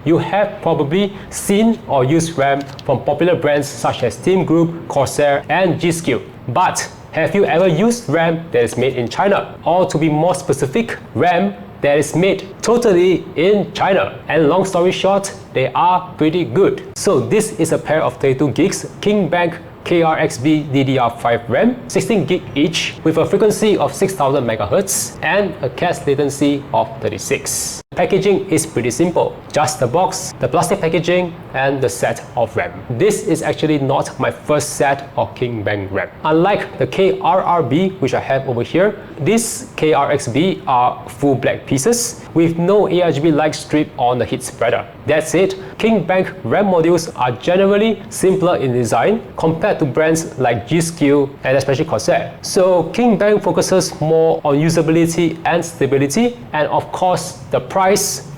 you have probably seen or used RAM from popular brands such as Team Group, Corsair, and G-Skill. But have you ever used RAM that is made in China? Or to be more specific, RAM that is made totally in China. And long story short, they are pretty good. So this is a pair of 32 gigs Kingbank KRXB DDR5 RAM, 16 gig each, with a frequency of 6000 MHz and a cache latency of 36. Packaging is pretty simple. Just the box, the plastic packaging, and the set of RAM. This is actually not my first set of Kingbank RAM. Unlike the KRRB, which I have over here, these KRXB are full black pieces with no ARGB-like strip on the heat spreader. That's it. Kingbank RAM modules are generally simpler in design compared to brands like G-Skill and especially Corsair. So Kingbank focuses more on usability and stability, and of course the price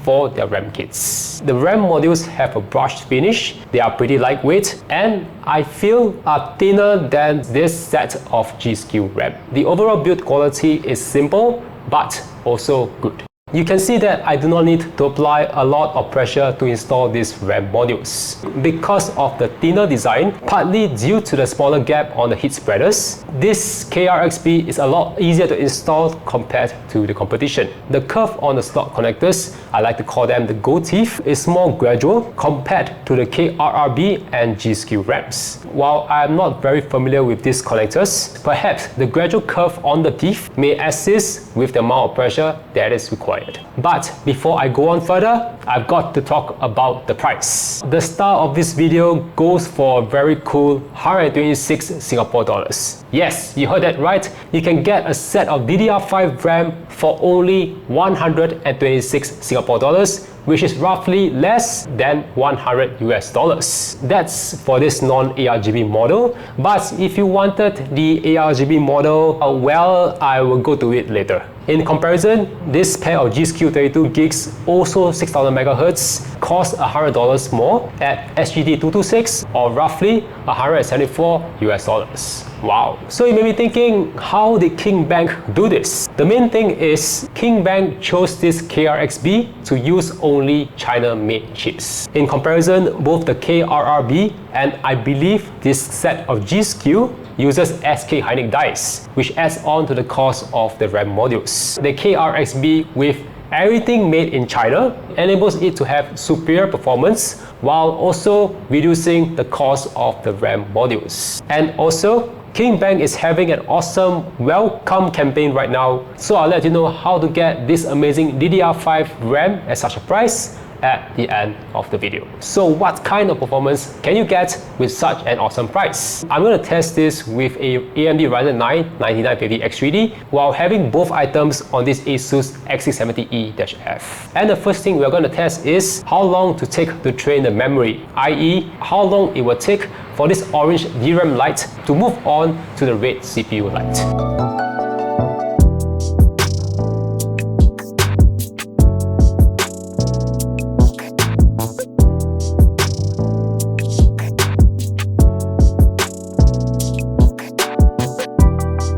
for their RAM kits. The RAM modules have a brushed finish, they are pretty lightweight, and I feel are thinner than this set of G-Skill RAM. The overall build quality is simple, but also good. You can see that I do not need to apply a lot of pressure to install these RAM modules. Because of the thinner design, partly due to the smaller gap on the heat spreaders, this KRXB is a lot easier to install compared to the competition. The curve on the slot connectors, I like to call them the gold teeth, is more gradual compared to the KRRB and G-Skill RAMs. While I am not very familiar with these connectors, perhaps the gradual curve on the teeth may assist with the amount of pressure that is required. But before I go on further, I've got to talk about the price. The star of this video goes for a very cool 126 Singapore dollars. Yes, you heard that right. You can get a set of DDR5 RAM for only 126 Singapore dollars, which is roughly less than 100 US dollars. That's for this non-ARGB model. But if you wanted the ARGB model, well, I will go to it later. In comparison, this pair of G-Skill 32 gigs, also 6000 MHz, costs $100 more at SGD 226 or roughly 174 US dollars. Wow. So you may be thinking, how did Kingbank do this? The main thing is Kingbank chose this KRXB to use only China-made chips. In comparison, both the KRRB and I believe this set of G-Skill uses SK Hynix dies, which adds on to the cost of the RAM modules. The KRXB, with everything made in China, enables it to have superior performance while also reducing the cost of the RAM modules. And also, Kingbank is having an awesome welcome campaign right now, so I'll let you know how to get this amazing DDR5 RAM at such a price at the end of the video. So what kind of performance can you get with such an awesome price? I'm going to test this with a AMD Ryzen 9 9950X3D while having both items on this ASUS X670E-F. And the first thing we're going to test is how long to take to train the memory, i.e. how long it will take for this orange DRAM light to move on to the red CPU light.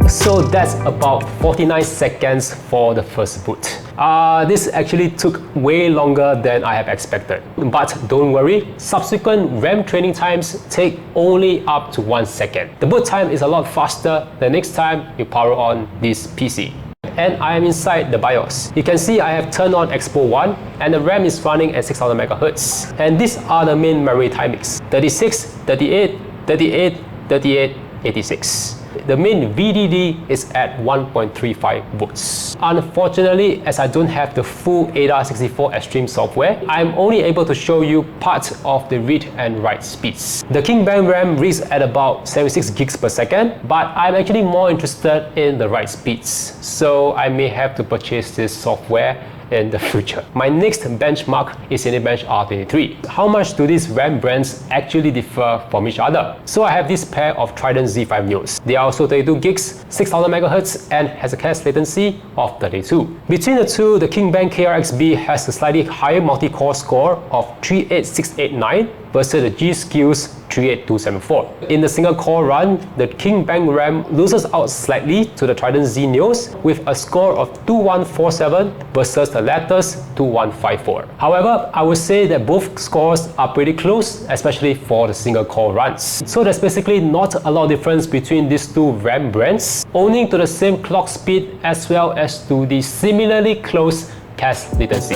So that's about 49 seconds for the first boot. This actually took way longer than I have expected. But don't worry, subsequent RAM training times take only up to 1 second. The boot time is a lot faster the next time you power on this PC. And I am inside the BIOS. You can see I have turned on Expo 1 and the RAM is running at 6000 MHz. And these are the main memory timings: 36, 38, 38, 38, 86. The main VDD is at 1.35 volts. Unfortunately, as I don't have the full ADA64 Extreme software, I'm only able to show you part of the read and write speeds. The Kingbank RAM reads at about 76 gigs per second, but I'm actually more interested in the write speeds, so I may have to purchase this software in the future. My next benchmark is Cinebench R23. How much do these RAM brands actually differ from each other? So I have this pair of Trident Z5 Neos. They are also 32 gigs, 6000 MHz and has a cache latency of 32. Between the two, the Kingbank KRXB has a slightly higher multi-core score of 38689 versus the G-Skill's 38274. In the single core run, the Kingbank RAM loses out slightly to the Trident Z Neos with a score of 2147 versus the latter's 2154. However, I would say that both scores are pretty close, especially for the single core runs. So there's basically not a lot of difference between these two RAM brands, owing to the same clock speed as well as to the similarly close cache latency.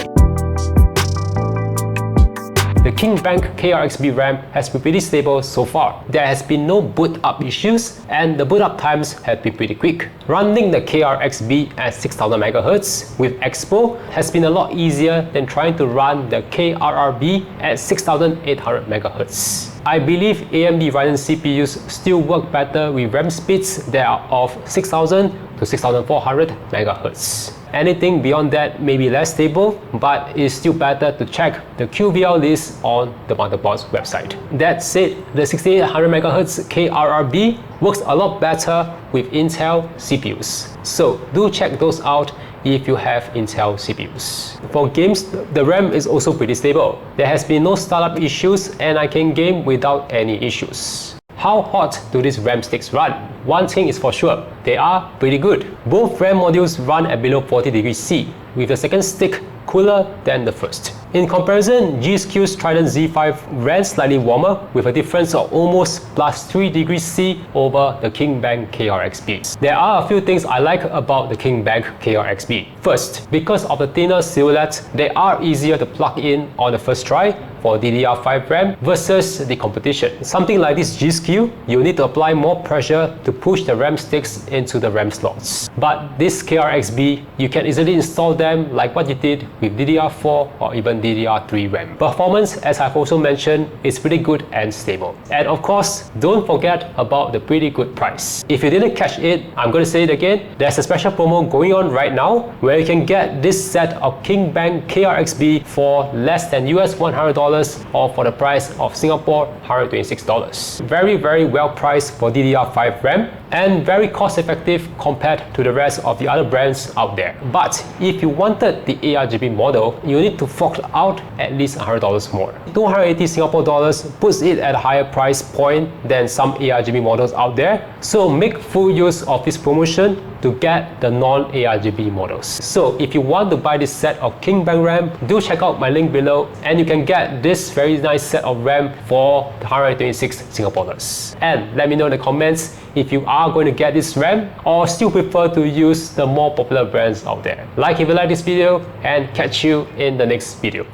The Kingbank KRXB RAM has been pretty stable so far. There has been no boot up issues and the boot up times have been pretty quick. Running the KRXB at 6000 MHz with Expo has been a lot easier than trying to run the KRRB at 6800 MHz. I believe AMD Ryzen CPUs still work better with RAM speeds that are of 6000 to 6400 MHz. Anything beyond that may be less stable, but it's still better to check the QVL list on the Motherboard's website. That said, the 6800 MHz KRRB works a lot better with Intel CPUs. So do check those out if you have Intel CPUs. For games, the RAM is also pretty stable. There has been no startup issues and I can game without any issues. How hot do these RAM sticks run? One thing is for sure, they are pretty good. Both RAM modules run at below 40 degrees C, with the second stick cooler than the first. In comparison, G-Skill's Trident Z5 ran slightly warmer with a difference of almost plus 3 degrees C over the Kingbank KRXB. There are a few things I like about the Kingbank KRXB. First, because of the thinner silhouette, they are easier to plug in on the first try for DDR5 RAM versus the competition. Something like this G-Skill, you need to apply more pressure to push the RAM sticks into the RAM slots. But this KRXB, you can easily install them like what you did with DDR4 or even DDR3 RAM. Performance, as I've also mentioned, is pretty good and stable. And of course, don't forget about the pretty good price. If you didn't catch it, I'm going to say it again, there's a special promo going on right now where you can get this set of Kingbank KRXB for less than US $100 or for the price of Singapore $126. Very well priced for DDR5 RAM and very cost effective compared to the rest of the other brands out there. But if you wanted the ARGB model, you need to fork out at least $100 more. 280 Singapore dollars puts it at a higher price point than some ARGB models out there. So make full use of this promotion to get the non-ARGB models. So if you want to buy this set of Kingbank RAM, do check out my link below and you can get this very nice set of RAM for 126 Singapore dollars. And let me know in the comments if you are going to get this RAM or still prefer to use the more popular brands out there. Like if you like this video and catch you in the next video.